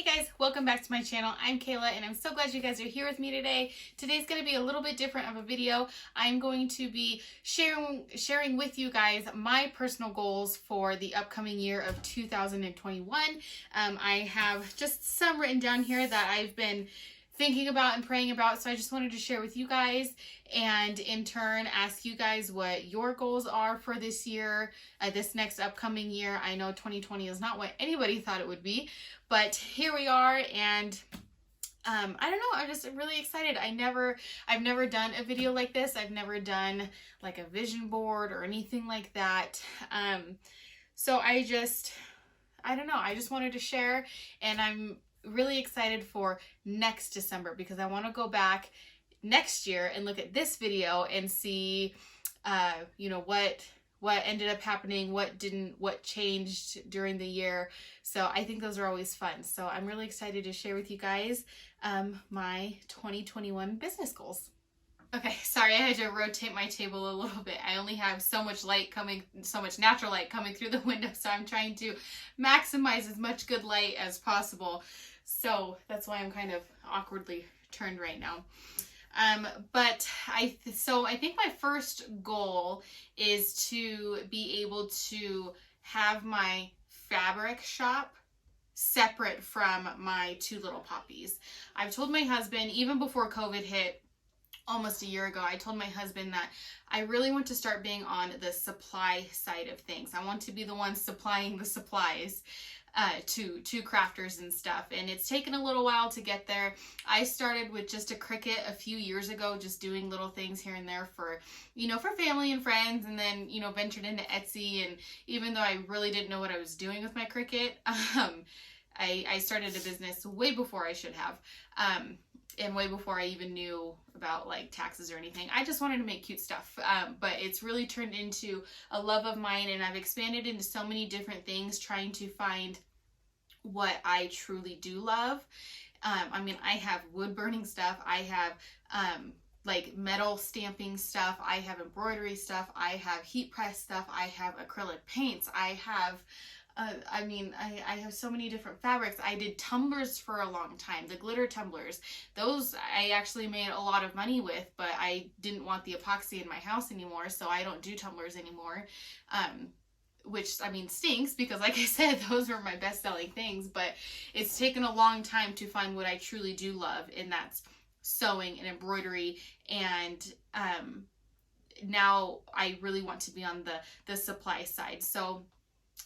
Hey guys, welcome back to my channel. I'm Kayla and I'm so glad you guys are here with me today. Today's going to be a little bit different of a video. I'm going to be sharing with you guys my personal goals for the upcoming year of 2021. I have just some written down here that I've been thinking about and praying about, so I just wanted to share with you guys and in turn ask you guys what your goals are for this year, this next upcoming year. I know 2020 is not what anybody thought it would be, but here we are, and I don't know, I'm just really excited. I've never done a video like this. I've never done like a vision board or anything like that. So I don't know, I just wanted to share, and I'm really excited for next December because I want to go back next year and look at this video and see what ended up happening, what changed during the year. So I think those are always fun. So I'm really excited to share with you guys my 2021 business goals. Okay, sorry, I had to rotate my table a little bit. I only have so much natural light coming through the window, so I'm trying to maximize as much good light as possible. So that's why I'm kind of awkwardly turned right now. But I think my first goal is to be able to have my fabric shop separate from my two little poppies. I've told my husband, even before COVID hit, almost a year ago, I told my husband that I really want to start being on the supply side of things. I want to be the one supplying the supplies to crafters and stuff, and it's taken a little while to get there. I started with just a Cricut a few years ago, just doing little things here and there for family and friends, and then ventured into Etsy. And even though I really didn't know what I was doing with my Cricut, I started a business way before I should have, and way before I even knew about like taxes or anything. I just wanted to make cute stuff, but it's really turned into a love of mine, and I've expanded into so many different things, trying to find what I truly do love. I mean, I have wood burning stuff, I have like metal stamping stuff, I have embroidery stuff, I have heat press stuff, I have acrylic paints, I have I have so many different fabrics. I did tumblers for a long time, the glitter tumblers. Those I actually made a lot of money with, but I didn't want the epoxy in my house anymore, so I don't do tumblers anymore. Which, I mean, stinks because, like I said, those were my best-selling things, but it's taken a long time to find what I truly do love, and that's sewing and embroidery, and now I really want to be on the supply side. So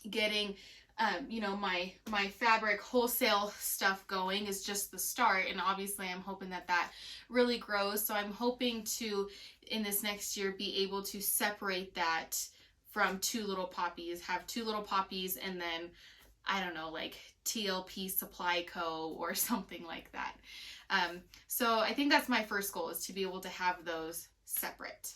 getting my fabric wholesale stuff going is just the start, and obviously I'm hoping that really grows. So I'm hoping to, in this next year, be able to separate that from two little poppies, have two little poppies, and then I don't know, like TLP Supply Co. or something like that. So I think that's my first goal, is to be able to have those separate.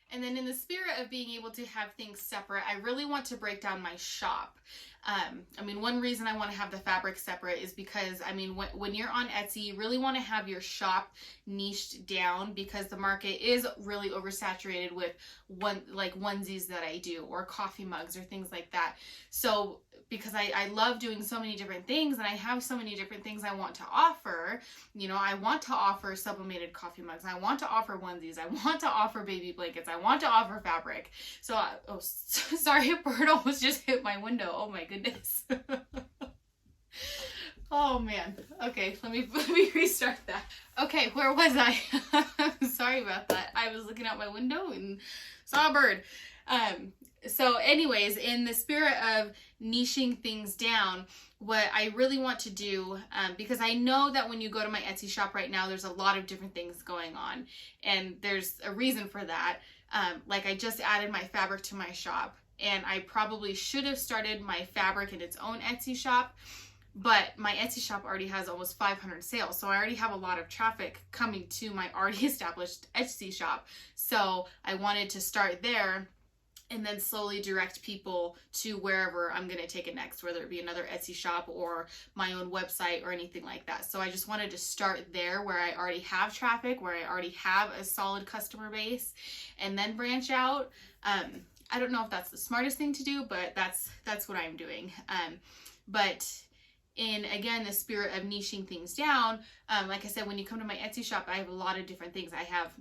And then in the spirit of being able to have things separate, I really want to break down my shop. I mean, one reason I want to have the fabric separate is because, I mean, when you're on Etsy, you really want to have your shop niched down, because the market is really oversaturated with onesies that I do, or coffee mugs or things like that. So because I love doing so many different things, and I have so many different things I want to offer. I want to offer sublimated coffee mugs, I want to offer onesies, I want to offer baby blankets, I want to offer fabric. So, sorry, a bird almost just hit my window. Oh my goodness. Oh man. Okay, let me restart that. Okay, where was I? Sorry about that. I was looking out my window and saw a bird. So anyways, in the spirit of niching things down, what I really want to do, because I know that when you go to my Etsy shop right now, there's a lot of different things going on, and there's a reason for that. Like, I just added my fabric to my shop, and I probably should have started my fabric in its own Etsy shop, but my Etsy shop already has almost 500 sales, so I already have a lot of traffic coming to my already established Etsy shop. So I wanted to start there and then slowly direct people to wherever I'm going to take it next, whether it be another Etsy shop or my own website or anything like that. So I just wanted to start there, where I already have traffic, where I already have a solid customer base, and then branch out. I don't know if that's the smartest thing to do, but that's what I'm doing. But in, again, the spirit of niching things down, like I said, when you come to my Etsy shop, I have a lot of different things. I have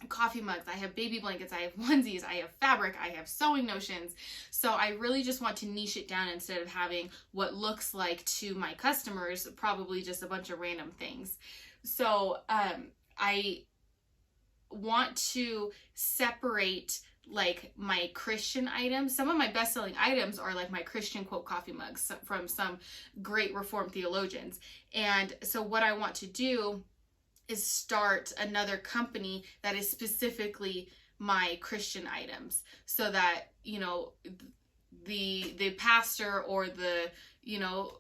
coffee mugs, I have baby blankets, I have onesies, I have fabric, I have sewing notions. So I really just want to niche it down instead of having what looks like to my customers probably just a bunch of random things. So I want to separate like my Christian items. Some of my best-selling items are like my Christian quote coffee mugs from some great Reformed theologians. And so what I want to do is start another company that is specifically my Christian items, so that, you know, the pastor or the, you know,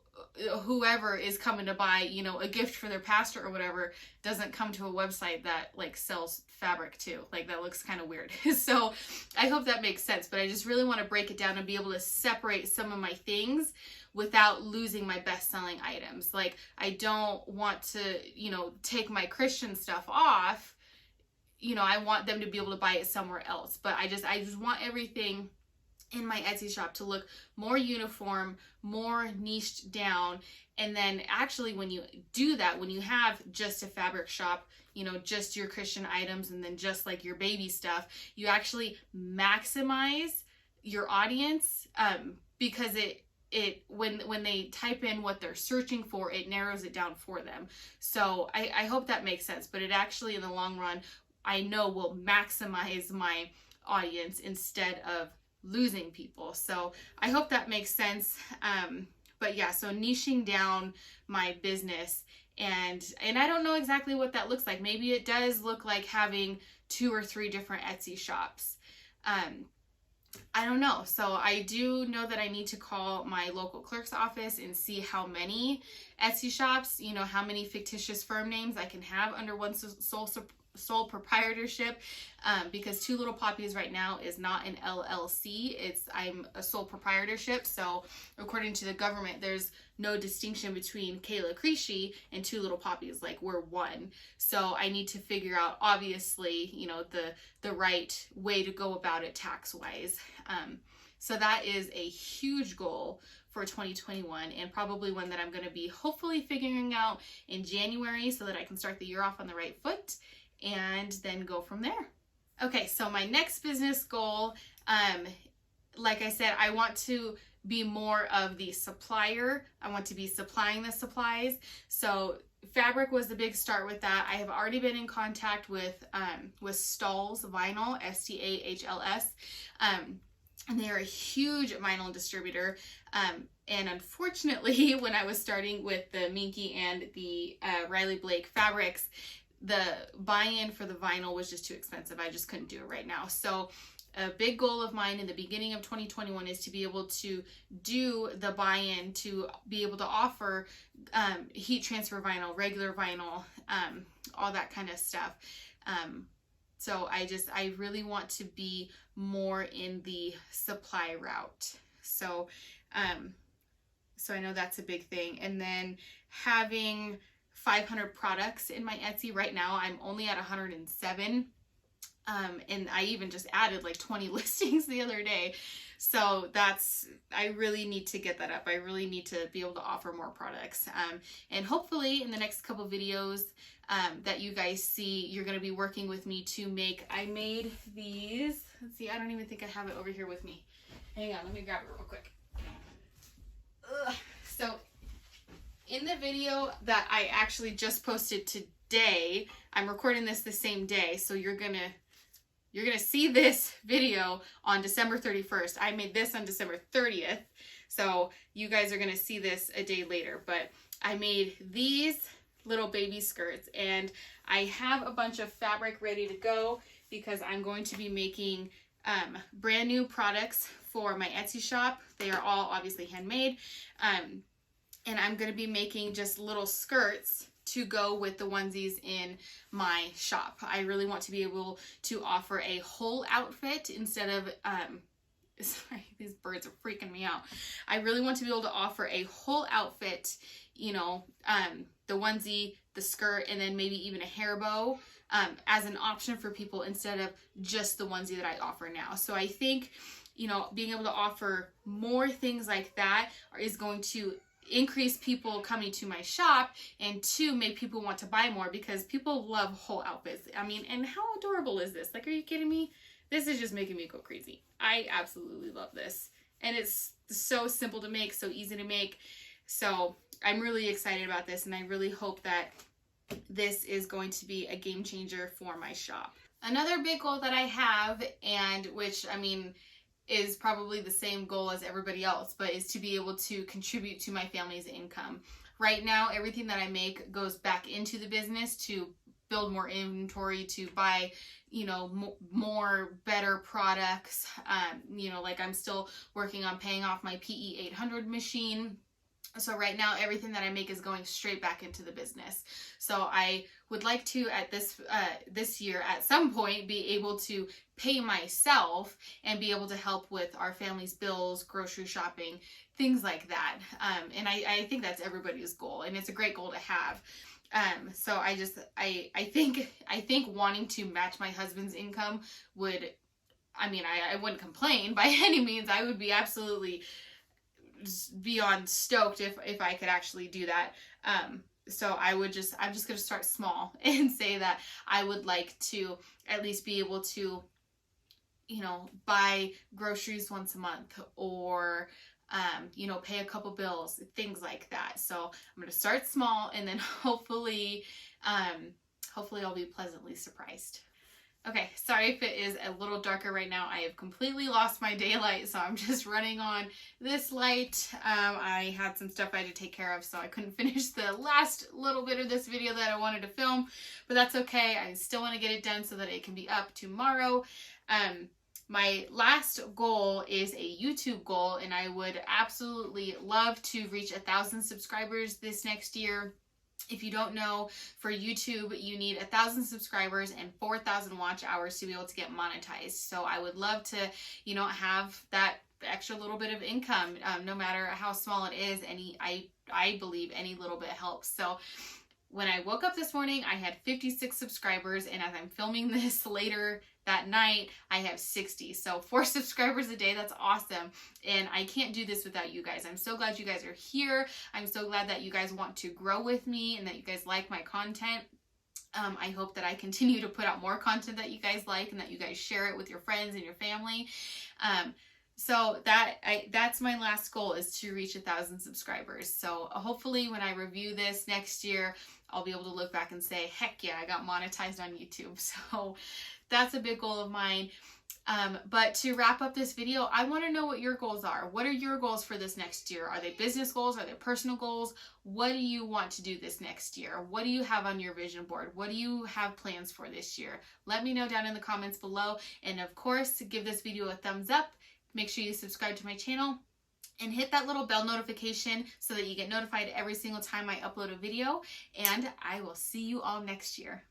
whoever is coming to buy, you know, a gift for their pastor or whatever, doesn't come to a website that like sells fabric too. Like that looks kind of weird. So I hope that makes sense, but I just really want to break it down and be able to separate some of my things without losing my best-selling items. Like I don't want to, you know, take my Christian stuff off. You know, I want them to be able to buy it somewhere else, but I just want everything in my Etsy shop to look more uniform, more niched down. And then actually when you do that, when you have just a fabric shop, you know, just your Christian items and then just like your baby stuff, you actually maximize your audience, because when they type in what they're searching for, it narrows it down for them. So I hope that makes sense, but it actually in the long run, I know will maximize my audience instead of losing people. So I hope that makes sense. But yeah, so niching down my business, and I don't know exactly what that looks like. Maybe it does look like having 2 or 3 different Etsy shops. I don't know. So I do know that I need to call my local clerk's office and see how many Etsy shops, you know, how many fictitious firm names I can have under one sole proprietorship, because Two Little Poppies right now is not an LLC. I'm a sole proprietorship. So according to the government, there's no distinction between Kayla Krische and Two Little Poppies. Like we're one. So I need to figure out, obviously, you know, the right way to go about it tax wise. So that is a huge goal for 2021, and probably one that I'm going to be hopefully figuring out in January so that I can start the year off on the right foot and then go from there. Okay, so my next business goal, like I said, I want to be more of the supplier. I want to be supplying the supplies. So fabric was the big start with that. I have already been in contact with Stahls Vinyl, Stahls, and they are a huge vinyl distributor. And unfortunately, when I was starting with the Minky and the Riley Blake fabrics, the buy-in for the vinyl was just too expensive. I just couldn't do it right now. So a big goal of mine in the beginning of 2021 is to be able to do the buy-in, to be able to offer heat transfer vinyl, regular vinyl, all that kind of stuff. So I really want to be more in the supply route. So I know that's a big thing. And then having 500 products in my Etsy. Right now I'm only at 107. And I even just added like 20 listings the other day. So I really need to get that up. I really need to be able to offer more products. And hopefully in the next couple videos that you guys see, you're going to be working with me to make, I made these. Let's see, I don't even think I have it over here with me. Hang on, let me grab it real quick. So in the video that I actually just posted today, I'm recording this the same day, so you're gonna see this video on December 31st. I made this on December 30th, so you guys are gonna see this a day later. But I made these little baby skirts, and I have a bunch of fabric ready to go because I'm going to be making brand new products for my Etsy shop. They are all obviously handmade. And I'm going to be making just little skirts to go with the onesies in my shop. I really want to be able to offer a whole outfit instead of, sorry, these birds are freaking me out. I really want to be able to offer a whole outfit, you know, the onesie, the skirt, and then maybe even a hair bow as an option for people instead of just the onesie that I offer now. So I think, you know, being able to offer more things like that is going to increase people coming to my shop, and 2, make people want to buy more because people love whole outfits. I mean, and how adorable is this? Like, are you kidding me? This is just making me go crazy. I absolutely love this. And it's so simple to make, so easy to make. So I'm really excited about this, and I really hope that this is going to be a game changer for my shop. Another big goal that I have, and which, I mean, is probably the same goal as everybody else, but is to be able to contribute to my family's income. Right now, everything that I make goes back into the business to build more inventory, to buy, you know, more better products. You know, like I'm still working on paying off my PE 800 machine. So right now, everything that I make is going straight back into the business. So I would like to, at this year, at some point, be able to pay myself and be able to help with our family's bills, grocery shopping, things like that. And I think that's everybody's goal, and it's a great goal to have. So I think wanting to match my husband's income would, I mean, I wouldn't complain by any means. I would be absolutely beyond stoked if I could actually do that. So I'm just going to start small and say that I would like to at least be able to, you know, buy groceries once a month, or, you know, pay a couple bills, things like that. So I'm going to start small, and then hopefully I'll be pleasantly surprised. Okay, sorry if it is a little darker right now. I have completely lost my daylight, so I'm just running on this light. I had some stuff I had to take care of, so I couldn't finish the last little bit of this video that I wanted to film, but that's okay. I still want to get it done so that it can be up tomorrow. My last goal is a YouTube goal, and I would absolutely love to reach 1,000 subscribers this next year. If you don't know, for YouTube, you need 1,000 subscribers and 4,000 watch hours to be able to get monetized. So I would love to, you know, have that extra little bit of income, no matter how small it is. I believe any little bit helps. So when I woke up this morning, I had 56 subscribers, and as I'm filming this later that night, I have 60. So 4 subscribers a day, that's awesome. And I can't do this without you guys. I'm so glad you guys are here. I'm so glad that you guys want to grow with me and that you guys like my content. I hope that I continue to put out more content that you guys like, and that you guys share it with your friends and your family. So that's my last goal, is to reach 1,000 subscribers. So hopefully when I review this next year, I'll be able to look back and say, heck yeah, I got monetized on YouTube. So that's a big goal of mine. But to wrap up this video, I want to know what your goals are. What are your goals for this next year? Are they business goals? Are they personal goals? What do you want to do this next year? What do you have on your vision board? What do you have plans for this year? Let me know down in the comments below. And of course, give this video a thumbs up. Make sure you subscribe to my channel and hit that little bell notification so that you get notified every single time I upload a video. And I will see you all next year.